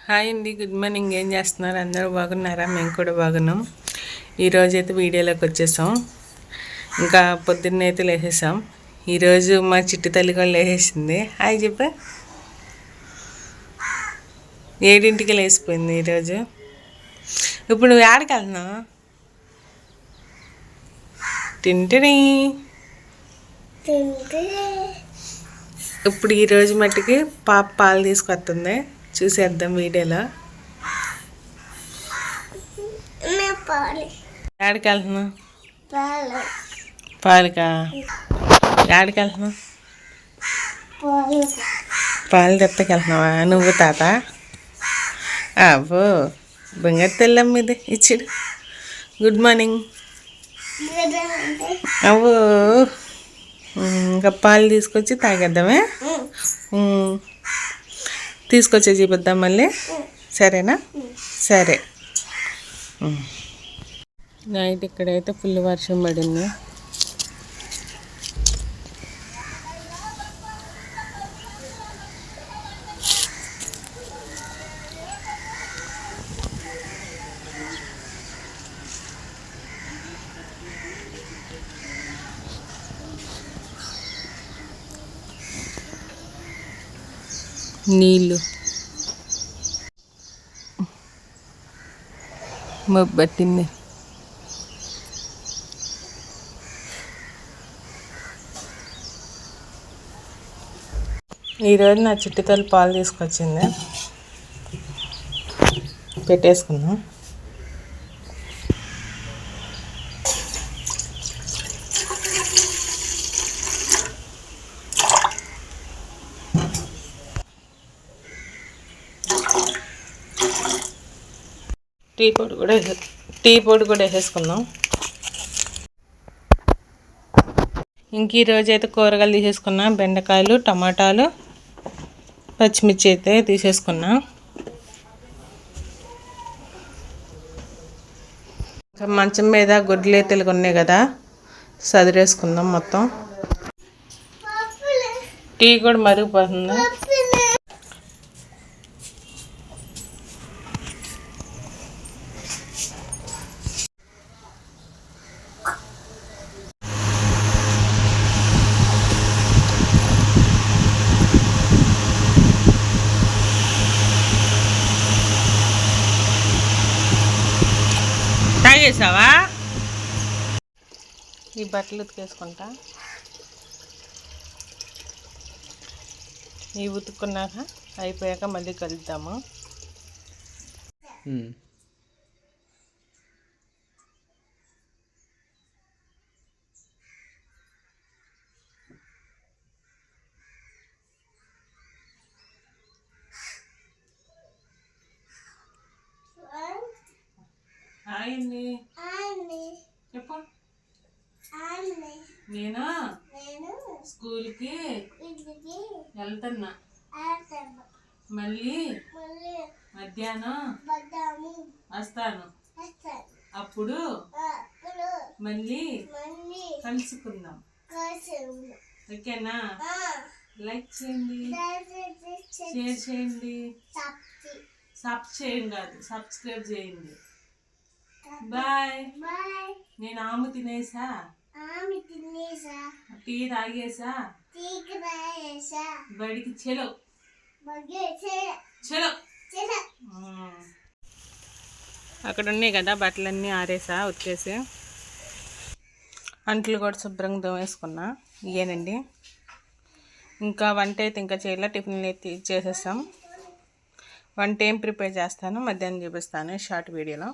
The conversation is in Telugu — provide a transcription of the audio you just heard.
హాయ్ అండి, గుడ్ మార్నింగ్. ఏం చేస్తున్నారు? అందరూ బాగున్నారా? మేము కూడా బాగున్నాం. ఈరోజైతే వీడియోలోకి వచ్చేసాం. ఇంకా పొద్దున్నే అయితే లేసేసాం. ఈరోజు మా చిట్టు తల్లి కూడా లేసేసింది. హాయ్ చెప్పు. 7ంటికి లేసిపోయింది ఈరోజు. ఇప్పుడు నువ్వు ఏడకి వెళ్తున్నావు? తింటని ఇప్పుడు ఈరోజు మట్టుకి పాప పాలు తీసుకొస్తుంది. చూసేద్దాం వీడియోలో. ఏడికి వెళ్తున్నావు? పాలుకా? ఏడికి వెళ్తున్నావు? పాలు తెత్తకెళ్తున్నావా నువ్వు తాత? అబ్బో, బంగారు తెల్లమ్మ ఇది ఇచ్చిడు. Good morning. అవ్వో, ఇంకా పాలు తీసుకొచ్చి తాగేద్దామే. తీసుకొచ్చే చూపిద్దాం మళ్ళీ, సరేనా? సరే. నైట్ ఇక్కడైతే ఫుల్ వర్షం పడింది. నీళ్ళు మబ్బట్టింది. ఈరోజు నా చిట్టి తల్లి పాలు తీసుకొచ్చింది, పెట్టేసుకున్నాం. టీ పొడి కూడా వేసేసుకుందాం. ఇంక ఈరోజు అయితే కూరగాయలు తీసేసుకున్నా. బెండకాయలు, టమాటాలు, పచ్చిమిర్చి అయితే తీసేసుకున్నా. ఇంకా మంచం మీద గుడ్లు అయితే ఉన్నాయి కదా, సదిరేసుకుందాం మొత్తం. టీ కూడా మరిగిపోతుంది. తాగేసావా? ఈ బట్టలు ఉతికేసుకుంటా. ఈ ఉతుక్కున్నాక అయిపోయాక మళ్ళీ కలుద్దాము. చెప్పు. నేను స్కూల్కి వెళ్తున్నా. మళ్ళీ మధ్యాహ్నం వస్తాను. అప్పుడు మళ్ళీ కలుసుకుందాం. ఓకేనా? లైక్ చేయండి, షేర్ చేయండి, సబ్స్క్రైబ్ చేయండి. బాయ్. నేను ఆమె తినేసా, టీ తాగేసా, బడికి చలో చలో. అక్కడ ఉన్నాయి కదా బట్టలన్నీ ఆరేసా, ఉతికేసి. అంట్లు కూడా శుభ్రంగా దోమేసుకున్నా. ఇవేనండి. ఇంకా వంట అయితే ఇంకా చేయాల. టిఫిన్లు అయితే చేసేస్తాం. వంట ఏం ప్రిపేర్ చేస్తాను మధ్యాహ్నం చూపిస్తాను షార్ట్ వీడియోలో.